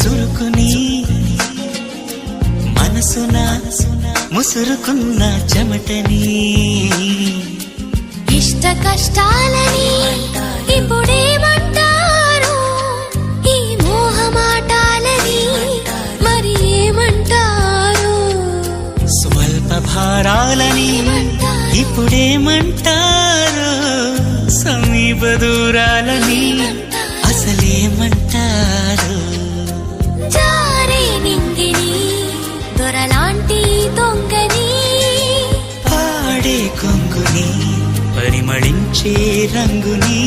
చురుకుని మనసున ముసురుకున్న చెమటని ఇష్ట కష్టాలని ఇప్పుడేమంటారు ఈ మోహమాటాలని మరి ఏమంటారు స్వల్ప భారాలని ఇప్పుడేమంటారు సమీప దూరాలని అసలేమంటారు జారే నింగిని దొరలాంటి దొంగని పాడే కొంగుని పరిమళించే రంగుని